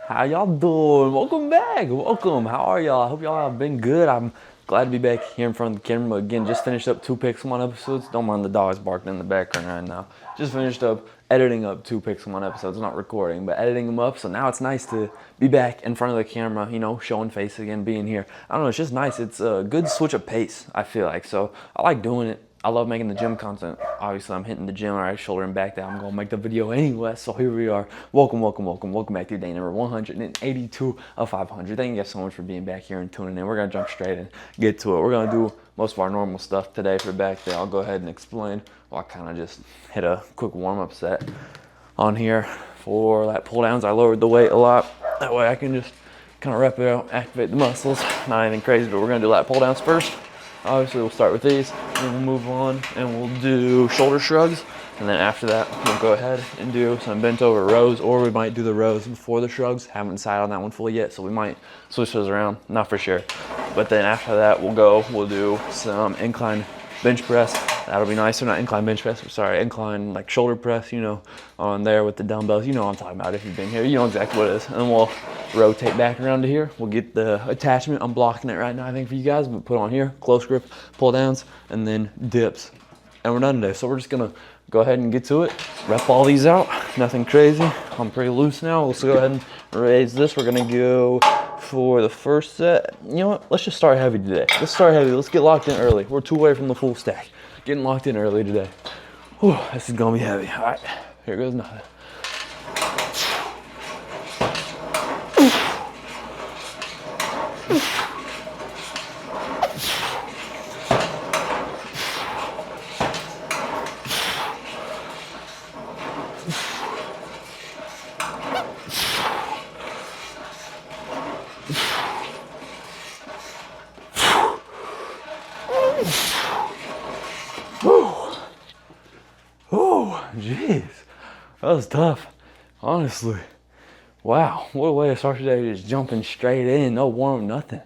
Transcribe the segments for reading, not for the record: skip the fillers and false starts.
How y'all doing? Welcome back. Welcome. How are y'all? I hope y'all have been good. I'm glad to be back here in front of the camera again. Just finished up 2 Pixelmon episodes. Don't mind the dogs barking in the background right now. Just finished up editing up 2 Pixelmon episodes. Not recording, but editing them up. So now it's nice to be back in front of the camera, you know, showing face again, being here. I don't know, it's just nice. It's a good switch of pace, I feel like. So I like doing it. I love making the gym content. Obviously, I'm hitting the gym, all right, shoulder and back day. I'm gonna make the video anyway, so here we are. Welcome back to day number 182 of 500. Thank you guys so much for being back here and tuning in. We're gonna jump straight and get to it. We're gonna do most of our normal stuff today for back day. I'll go ahead and explain. Well, I kind of just hit a quick warm-up set on here for lat pull downs. I lowered the weight a lot. That way I can just kind of rep it out, activate the muscles. Not anything crazy, but we're gonna do lat pull downs first. Obviously, we'll start with these, then we'll move on and we'll do shoulder shrugs. And then after that, we'll go ahead and do some bent over rows, or we might do the rows before the shrugs. Haven't decided on that one fully yet, so we might switch those around, not for sure. But then after that, we'll do some incline bench press. That'll be nice. So not incline bench press, sorry, incline like shoulder press, you know, on there with the dumbbells. You know what I'm talking about if you've been here. You know exactly what it is. And then we'll rotate back around to here. We'll get the attachment. I'm blocking it right now, I think, for you guys, but put on here, close grip, pull downs, and then dips. And we're done today. So we're just gonna go ahead and get to it. Rep all these out, nothing crazy. I'm pretty loose now. Let's go ahead and raise this. We're gonna go for the first set. You know what, let's just start heavy today. Let's start heavy, let's get locked in early. We're 2 away from the full stack. Getting locked in early today. Whew, this is gonna be heavy. All right, here goes nothing. Oh, jeez, that was tough, honestly. Wow, what a way to start today, just jumping straight in, no warm, nothing.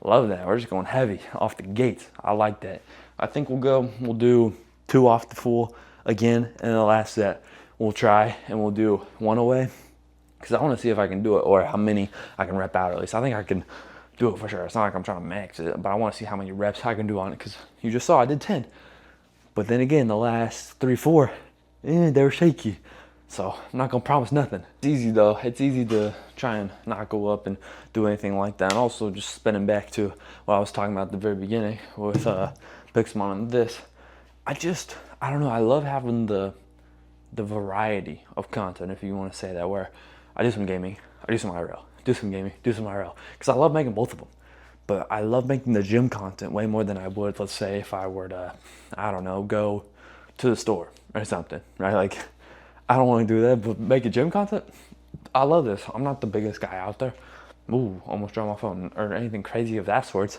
Love that, we're just going heavy off the gates. I like that. I think we'll do 2 off the full again, and the last set we'll try and we'll do 1 away, because I want to see if I can do it or how many I can rep out at least. I think I can do it for sure. It's not like I'm trying to max it, but I want to see how many reps I can do on it, because you just saw I did 10. But then again, the last 3, 4, they were shaky. So I'm not gonna promise nothing. It's easy though. It's easy to try and not go up and do anything like that. And also just spinning back to what I was talking about at the very beginning with Pixelmon and this. I don't know. I love having the variety of content, if you want to say that, where I do some gaming, I do some IRL, do some gaming, do some IRL. Because I love making both of them. But I love making the gym content way more than I would, let's say, if I were to, I don't know, go to the store or something, right? Like, I don't want to do that, but make a gym content? I love this. I'm not the biggest guy out there. Ooh, almost dropped my phone, or anything crazy of that sort.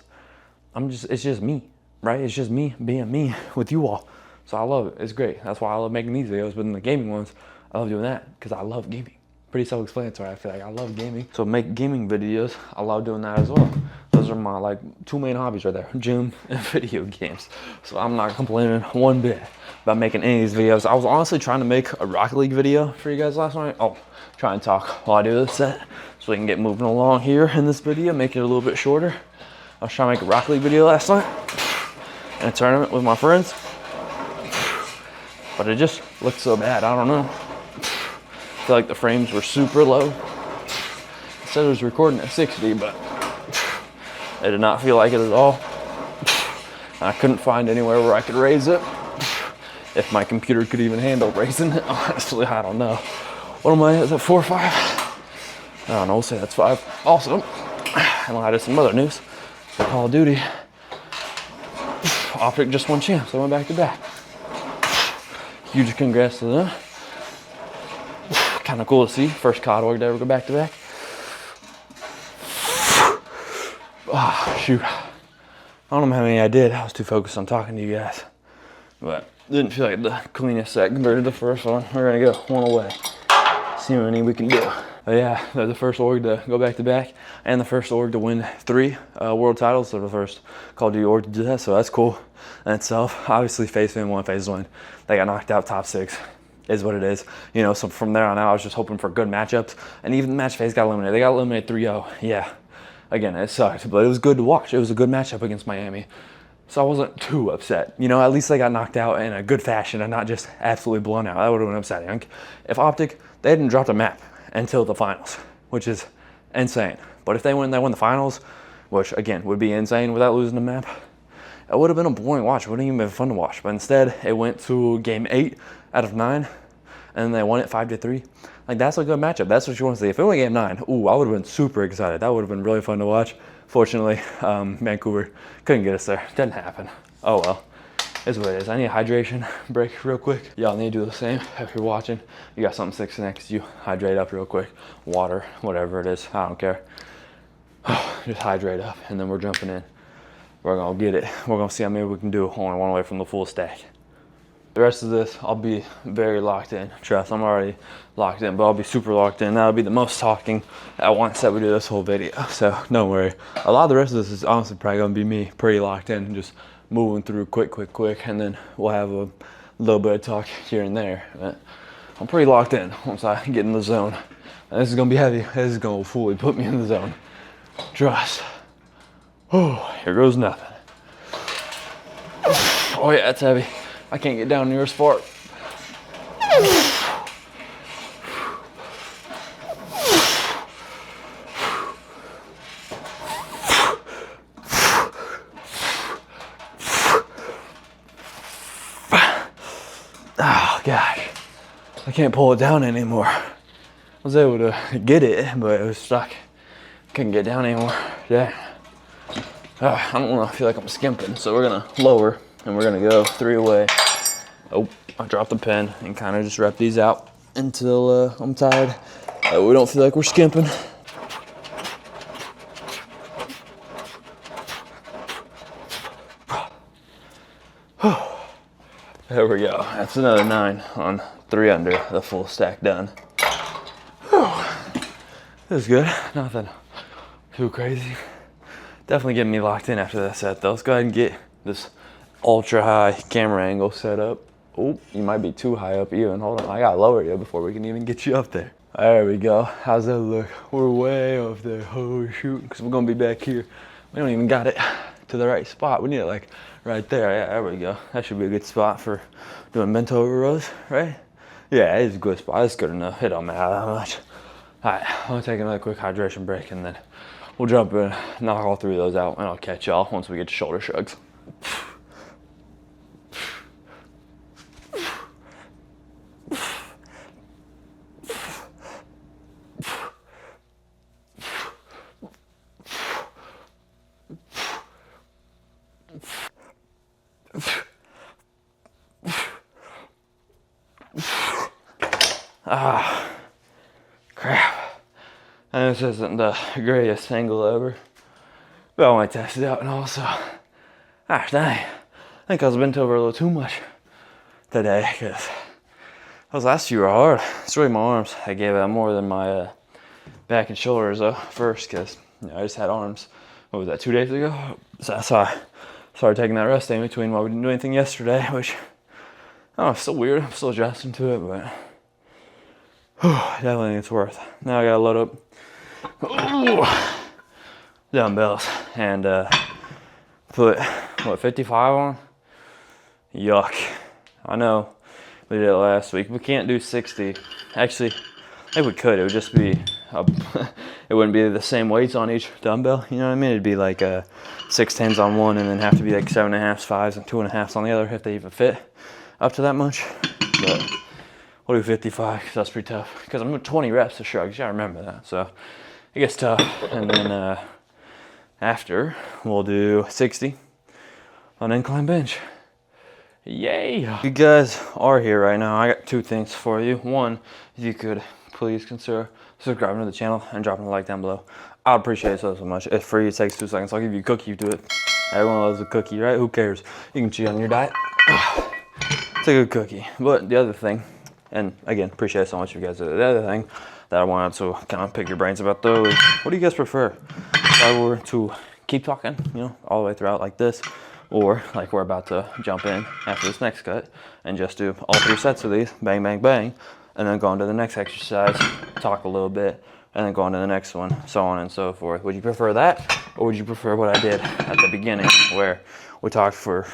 It's just me, right? It's just me being me with you all. So I love it. It's great. That's why I love making these videos. But in the gaming ones, I love doing that because I love gaming. Pretty self-explanatory. I feel like I love gaming. So make gaming videos. I love doing that as well. Those are my 2 main hobbies right there, gym and video games. So I'm not complaining one bit about making any of these videos. I was honestly trying to make a Rocket League video for you guys last night. Oh, try and talk while I do this set so we can get moving along here in this video, make it a little bit shorter. I was trying to make a Rocket League video last night in a tournament with my friends, but it just looked so bad. I don't know. I feel like the frames were super low. It said it was recording at 60, but it did not feel like it at all. I couldn't find anywhere where I could raise it. If my computer could even handle raising it, honestly, I don't know. What am I, is that 4 or 5? I don't know, we'll say that's 5. Also, and I did some other news for Call of Duty. Optic just won champs, I went back to back. Huge congrats to them. Kind of cool to see. First COD org to ever go back to back. Ah, shoot. I don't know how many I did. I was too focused on talking to you guys. But didn't feel like the cleanest set compared to the first one. We're gonna go 1 away. See how many we can do. But yeah, they're the first org to go back to back and the first org to win 3 world titles. So the first Call of Duty org to do that. So that's cool in itself. Obviously, FaZe Fam won, FaZe win. They got knocked out top 6. is what it is. You know, so from there on out, I was just hoping for good matchups. And even the match phase got eliminated. They got eliminated 3-0. Yeah. Again, it sucked, but it was good to watch. It was a good matchup against Miami. So I wasn't too upset. You know, at least they got knocked out in a good fashion and not just absolutely blown out. That would have been upsetting. If Optic, they hadn't dropped a map until the finals, which is insane. But if they win the finals, which again would be insane without losing the map, it would have been a boring watch. It wouldn't even been fun to watch. But instead, it went to game 8 out of 9, and they won it 5-3. Like, that's a good matchup. That's what you want to see. If it went game 9, ooh, I would have been super excited. That would have been really fun to watch. Fortunately, Vancouver couldn't get us there. Didn't happen. Oh well, is what it is. I need a hydration break real quick. Y'all need to do the same if you're watching. You got something sitting next to you, hydrate up real quick. Water, whatever it is, I don't care. Just hydrate up, and then we're jumping in. We're gonna get it. We're gonna see how many we can do. Only one away from the full stack. The rest of this, I'll be very locked in. Trust, I'm already locked in, but I'll be super locked in. That'll be the most talking at once that we do this whole video. So don't worry. A lot of the rest of this is honestly probably gonna be me pretty locked in and just moving through quick, and then we'll have a little bit of talk here and there. But I'm pretty locked in once I get in the zone. And this is gonna be heavy. This is gonna fully put me in the zone. Trust. Oh, here goes nothing. Oh yeah, that's heavy. I can't get down near a spark. Oh gosh, I can't pull it down anymore. I was able to get it, but it was stuck. Couldn't get down anymore. Yeah. I don't want to feel like I'm skimping, so we're gonna lower and we're gonna go 3 away. Oh, I dropped the pen and kind of just rep these out until I'm tired. We don't feel like we're skimping. There we go. That's another 9 on 3 under, the full stack done. This is good. Nothing too crazy. Definitely getting me locked in after that set though. Let's go ahead and get this ultra high camera angle set up. Oh, you might be too high up even. Hold on, I gotta lower you before we can even get you up there. There we go. How's that look? We're way up there. Oh shoot, because we're gonna be back here. We don't even got it to the right spot. We need it like right there. Yeah, there we go. That should be a good spot for doing bent over rows, right? Yeah, it's a good spot. It's good enough. It don't matter that much. All right, I'm gonna take another quick hydration break and then we'll jump in, knock all 3 of those out, and I'll catch y'all once we get to shoulder shrugs. Ah, crap. And this isn't the greatest angle ever, but I want to test it out. And also, gosh dang, I think I was bent over a little too much today because those last few were hard. It's really my arms. I gave out more than my back and shoulders though first because I just had arms. What was that, 2 days ago? So that's why I started taking that rest day in between while we didn't do anything yesterday, which I don't know, it's still weird. I'm still adjusting to it, but definitely think it's worth. Now I gotta load up dumbbells and put what, 55 on. Yuck. I know we did it last week. We can't do 60. Actually, I think we could. It would just be it wouldn't be the same weights on each dumbbell. You know what I mean? It'd be like 6 10s on one, and then have to be like 7.5s, 5s, and 2.5s on the other if they even fit up to that much. But we'll do 55 because that's pretty tough. Because I'm doing 20 reps of shrugs. You gotta remember that. So it gets tough. And then after, we'll do 60 on incline bench. Yay! You guys are here right now. I got 2 things for you. One, if you could please consider subscribing to the channel and dropping a like down below. I'd appreciate it so much. It's free. It takes 2 seconds. I'll give you a cookie. You do it. Everyone loves a cookie, right? Who cares? You can cheat on your diet. It's a good cookie. But the other thing, and again, appreciate it so much if you guys do it. The other thing that I wanted to kind of pick your brains about though is, what do you guys prefer? If I were to keep talking, you know, all the way throughout like this, Or like we're about to jump in after this next cut and just do all 3 sets of these, bang, bang, bang, and then go on to the next exercise, talk a little bit, and then go on to the next one, so on and so forth. Would you prefer that, or would you prefer what I did at the beginning, where we talked for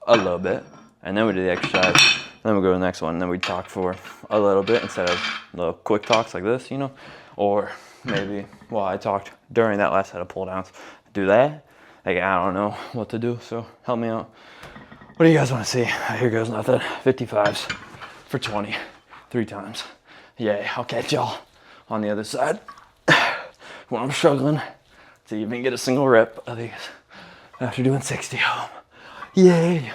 a little bit, and then we did the exercise, and then we go to the next one, and then we talk for a little bit instead of the quick talks like this, you know? Or maybe, well, I talked during that last set of pull downs. Do that. Like, I don't know what to do, so help me out. What do you guys want to see? Here goes nothing. 55s for 20, 3 times. Yay, I'll catch y'all on the other side when I'm struggling to even get a single rep of these after doing 60 of them. Yay.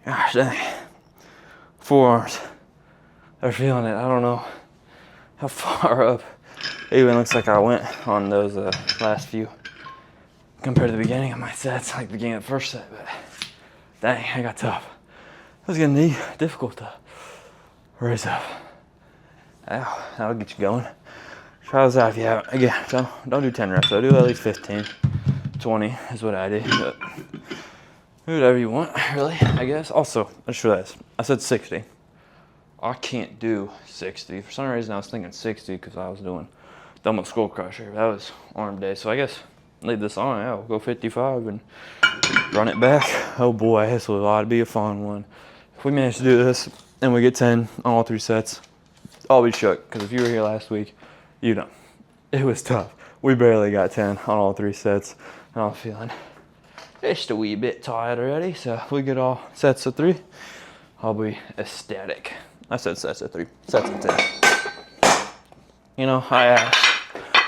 Gosh dang. Forearms. They're feeling it. I don't know how far up it even looks like I went on those last few compared to the beginning of my sets, like the beginning of the first set, but dang, I got tough. It was getting difficult to raise up. Ow, that'll get you going. Try this out if you haven't. Again, so don't do 10 reps, so do at least 15. 20 is what I did, but do whatever you want, really, I guess. Also, I just realized, I said 60. I can't do 60. For some reason, I was thinking 60 because I was doing dumbbell skull crusher. That was arm day, so I guess leave this on. Yeah, we'll go 55 and run it back. Oh boy, this will ought to be a fun one. If we manage to do this and we get 10 on all 3 sets, I'll be shook, because if you were here last week, you know, it was tough. We barely got 10 on all 3 sets, and I'm feeling just a wee bit tired already, so if we get all sets of 3, I'll be ecstatic. I said sets of 3, sets of 10. You know, I asked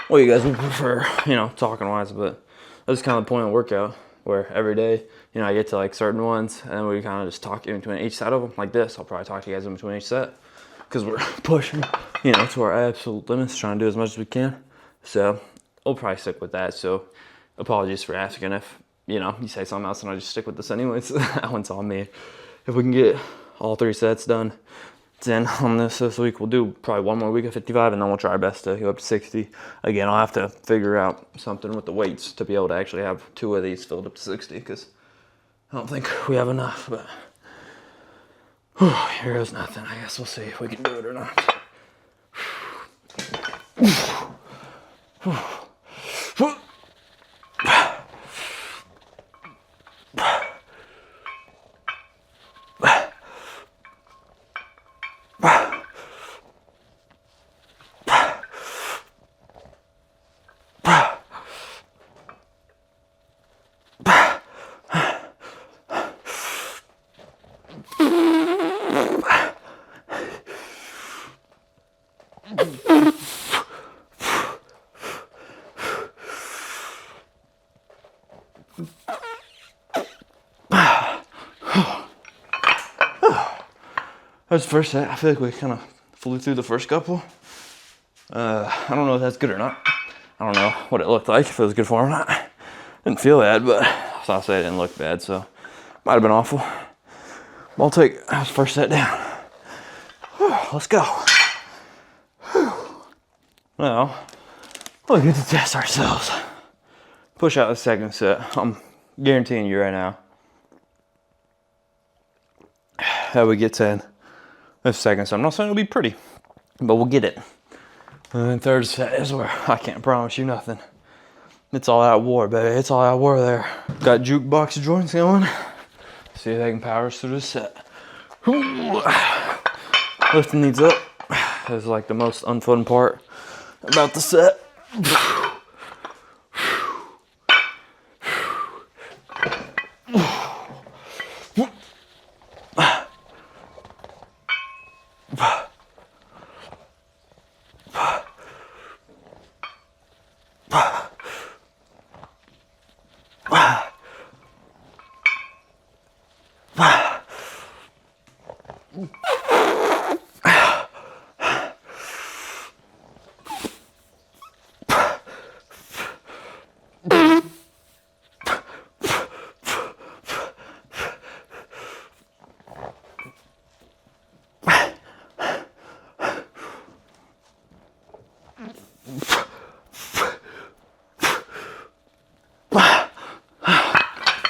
what you guys would prefer, you know, talking wise, but that's kind of the point of the workout, where every day, you know, I get to like certain ones, and then we kind of just talk in between each set of them, like this. I'll probably talk to you guys in between each set, because we're pushing, you know, to our absolute limits, trying to do as much as we can. So we'll probably stick with that. So apologies for asking. If, you know, you say something else and I just stick with this anyways, that one's on me. If we can get all 3 sets done, 10 on this week, we'll do probably one more week of 55, and then we'll try our best to go up to 60. Again, I'll have to figure out something with the weights to be able to actually have 2 of these filled up to 60, because I don't think we have enough, but whew, here goes nothing. I guess we'll see if we can do it or not. That's the first set. I feel like we kind of flew through the first couple. I don't know if that's good or not. I don't know what it looked like, if it was good form or not. Didn't feel bad, but I'll say it didn't look bad, so might have been awful. I'll take that first set down. Whew, let's go. Whew. Now, we'll get to test ourselves. Push out the second set. I'm guaranteeing you right now that we get 10. This second set, I'm not saying it'll be pretty, but we'll get it. And then third set is where I can't promise you nothing. It's all out war, baby. It's all out war there. Got jukebox joints going. See if they can power us through this set. Lifting these up is like the most unfun part about the set.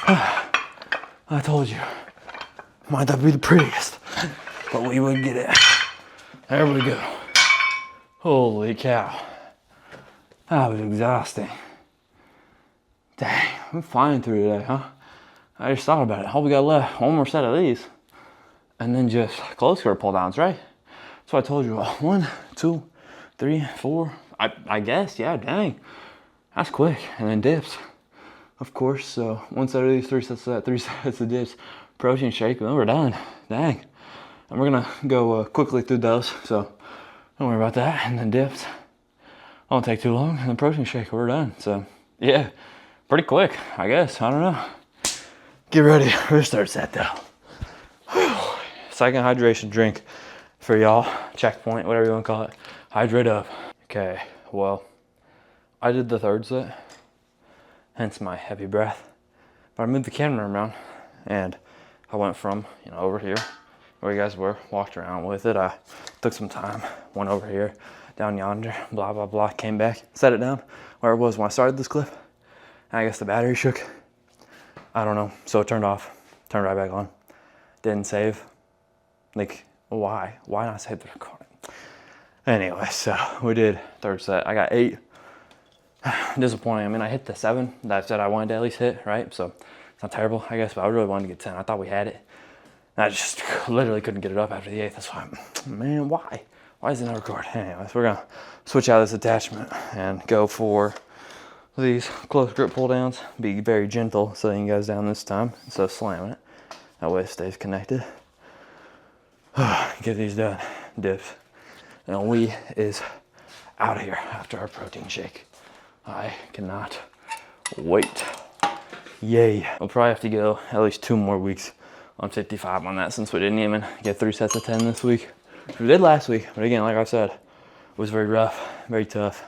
I told you, might not be the prettiest, but we would get it. There we go. Holy cow. That was exhausting. Dang, I'm flying through today, huh? I just thought about it. All we got left, one more set of these, and then just close grip pull downs, right? So I told you, 1, 2, 3, 4. I guess, yeah, dang. That's quick. And then dips, of course. So one set of these, 3 sets of that, 3 sets of dips, protein shake, and then we're done. Dang. And we're gonna go quickly through those, so don't worry about that. And then dips, won't take too long. And then protein shake, we're done. So yeah, pretty quick, I guess. I don't know. Get ready for the third set though. Second hydration drink for y'all. Checkpoint, whatever you want to call it. Hydrate up. Okay, well, I did the third set, hence my heavy breath. But I moved the camera around and I went from, over here where you guys were, walked around with it. I took some time, went over here, down yonder, blah, blah, blah, came back, set it down where it was when I started this clip. And I guess the battery shook. I don't know. So it turned off, turned right back on. Didn't save. Like, why? Why not save the recording? Anyway, so we did third set. I got 8. Disappointing. I mean, I hit the 7 that I said I wanted to at least hit, right? So it's not terrible, I guess, but I really wanted to get 10. I thought we had it. And I just literally couldn't get it up after the 8th. That's why, man, why? Why is it not record? Anyways, we're gonna switch out this attachment and go for these close grip pull downs. Be very gentle setting you guys down this time instead of slamming it. That way it stays connected. Get these done. Dips. And we is out of here after our protein shake. I cannot wait. Yay. We'll probably have to go at least 2 more weeks on 55 on that since we didn't even get 3 sets of 10 this week. We did last week, but again, like I said, it was very rough, very tough.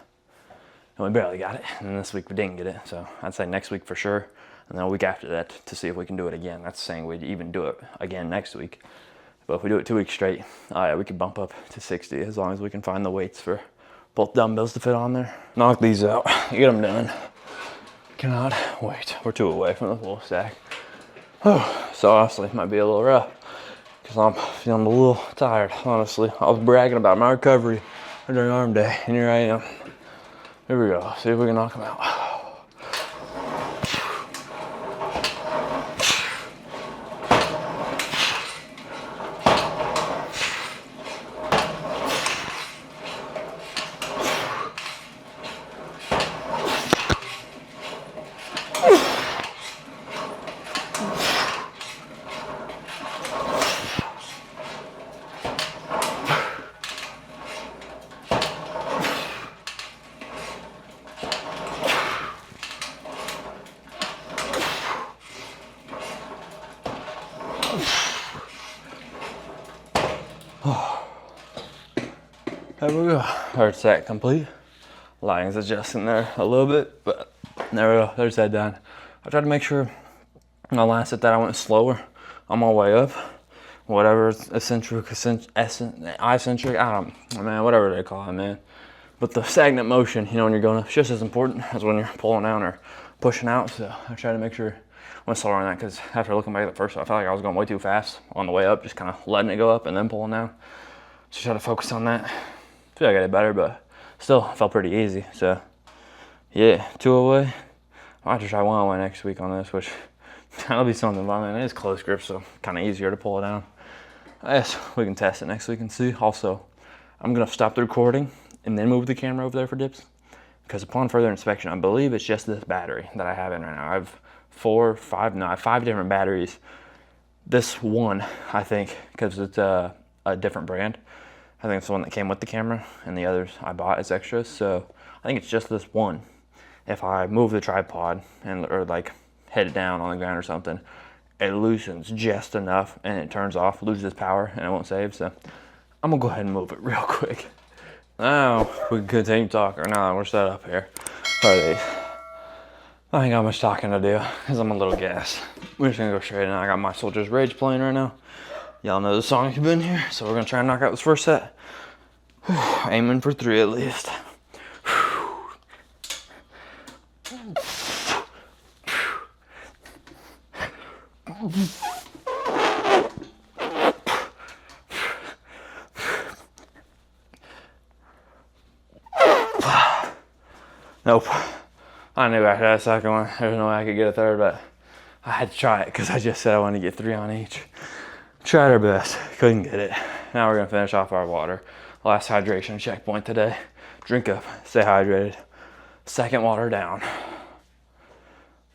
And we barely got it. And then this week we didn't get it. So I'd say next week for sure. And then a week after that to see if we can do it again. That's saying we'd even do it again next week. But if we do it 2 weeks straight, yeah, we could bump up to 60 as long as we can find the weights for both dumbbells to fit on there. Knock these out, get them done. Cannot wait. We're 2 away from the full stack. So honestly, it might be a little rough because I'm feeling a little tired, honestly. I was bragging about my recovery during arm day, and here I am. Here we go, see if we can knock them out. There we go. Third set complete. Lighting's adjusting there a little bit, but there we go. Third set done. I tried to make sure on the last set that I went slower on my way up. Whatever, eccentric, eccentric, I don't know, man, whatever they call it, man. But the stagnant motion, when you're going up, it's just as important as when you're pulling down or pushing out. So I try to make sure I went slower on that because after looking back at the first one, I felt like I was going way too fast on the way up, just kind of letting it go up and then pulling down. So try to focus on that. I feel like I did better, but still felt pretty easy. So yeah, 2 away. I'll have to try 1 away next week on this, which that'll be something. I mean, it is close grip, so kind of easier to pull it down. I guess we can test it next week and see. Also, I'm gonna stop the recording and then move the camera over there for dips, because upon further inspection, I believe it's just this battery that I have in right now. I have 5 different batteries. This one, I think, because it's a different brand, I think it's the one that came with the camera, and the others I bought as extras. So I think it's just this one. If I move the tripod or like head it down on the ground or something, it loosens just enough and it turns off, loses power, and it won't save. So I'm gonna go ahead and move it real quick. Now we can continue talking. Now that we're set up here for these, I ain't got much talking to do because I'm a little gassed. We're just gonna go straight in. I got My Soldier's Rage playing right now. Y'all know the song if you've been here, so we're gonna try and knock out this first set. Aiming for 3 at least. Nope. I knew after that second one, there's no way I could get a third, but I had to try it because I just said I wanted to get 3 on each. Tried our best, couldn't get it. Now we're gonna finish off our water. Last hydration checkpoint today. Drink up, stay hydrated. Second water down.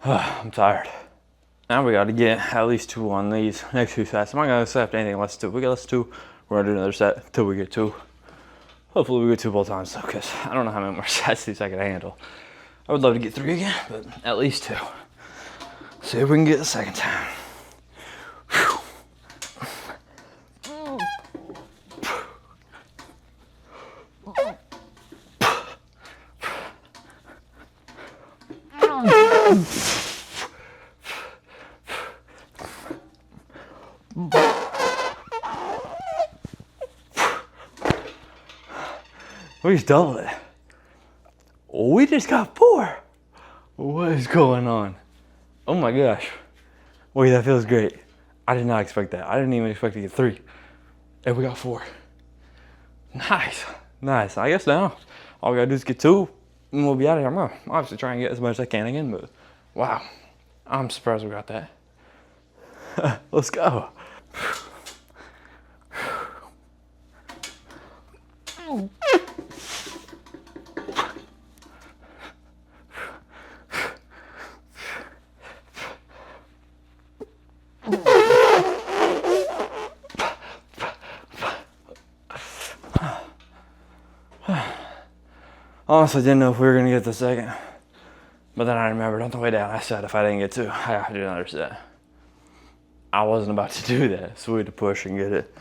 I'm tired. Now we gotta get at least 2 on these next 2 sets. I'm not gonna accept anything less than 2. If we get less than 2, we're gonna do another set until we get 2. Hopefully we get 2 both times though, because I don't know how many more sets these I can handle. I would love to get 3 again, but at least 2. See if we can get the second time. Whew. We just doubled it. We just got 4. What is going on? Oh my gosh. Wait, that feels great. I did not expect that. I didn't even expect to get 3. And we got 4. Nice. Nice. I guess now all we gotta do is get 2 and we'll be out of here. I'm gonna obviously try and get as much as I can again, but wow. I'm surprised we got that. Let's go. Honestly, didn't know if we were gonna get the second, but then I remembered on the way down, I said if I didn't get 2, I have to do another set. I wasn't about to do that, so we had to push and get it.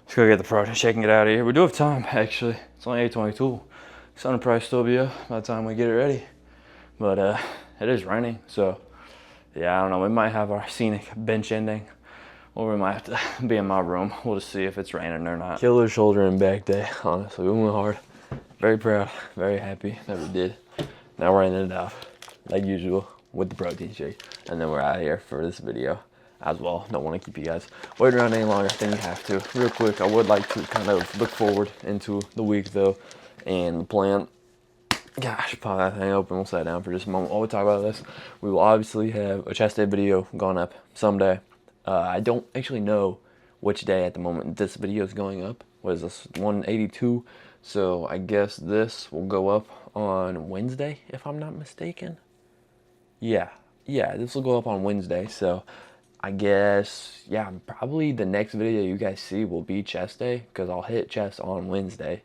Let's go get the protein shake and get out of here. We do have time, actually. It's only 8:22. Sun will probably still be up by the time we get it ready. But it is raining, so yeah, I don't know. We might have our scenic bench ending, or we might have to be in my room. We'll just see if it's raining or not. Killer shoulder and back day, honestly. We went hard. Very proud, very happy that we did. Now we're ending it off, like usual, with the protein shake. And then we're out of here for this video as well. Don't want to keep you guys waiting around any longer than you have to. Real quick, I would like to kind of look forward into the week though, and the plan. Gosh, pop that thing open. We'll sit down for just a moment while we talk about this. We will obviously have a chest day video going up someday. I don't actually know which day at the moment this video is going up. What is this, 182? So I guess this will go up on Wednesday, if I'm not mistaken. Yeah, this will go up on Wednesday. So I guess, yeah, probably the next video you guys see will be chest day, because I'll hit chest on Wednesday.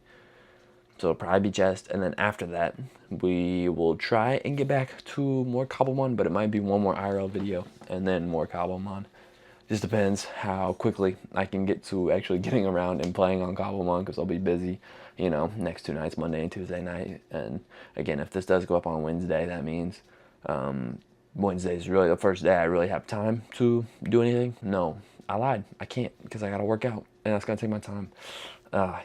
So it'll probably be chest, and then after that, we will try and get back to more Cobblemon, but it might be one more IRL video, and then more Cobblemon. Just depends how quickly I can get to actually getting around and playing on Cobblemon, because I'll be busy, you know, next 2 nights, Monday and Tuesday night. And again, if this does go up on Wednesday, that means Wednesday is really the first day I really have time to do anything. No, I lied. I can't, because I got to work out, and that's going to take my time.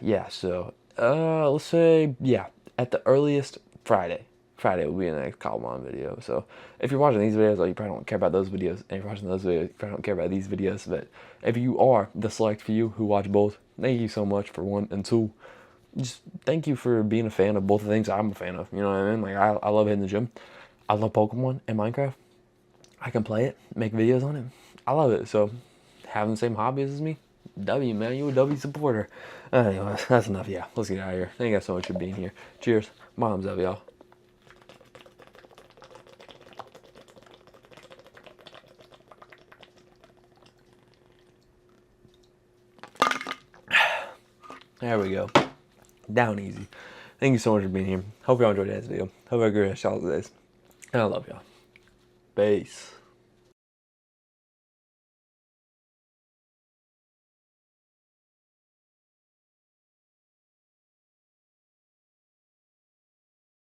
Yeah, so let's say, yeah, at the earliest, Friday will be in the next Cobblemon video. So if you're watching these videos, well, you probably don't care about those videos, and if you're watching those videos, you probably don't care about these videos. But if you are the select few who watch both, thank you so much for 1 and 2. Just thank you for being a fan of both the things I'm a fan of. You know what I mean? Like, I love hitting the gym. I love Pokemon and Minecraft. I can play it, make videos on it. I love it. So having the same hobbies as me, W, man, you a W supporter. Anyways, that's enough. Yeah, let's get out of here. Thank you guys so much for being here. Cheers. Bottoms up, y'all. There we go. Down easy. Thank you so much for being here. Hope y'all enjoyed today's video. Hope I agree with y'all today. And I love y'all. Peace.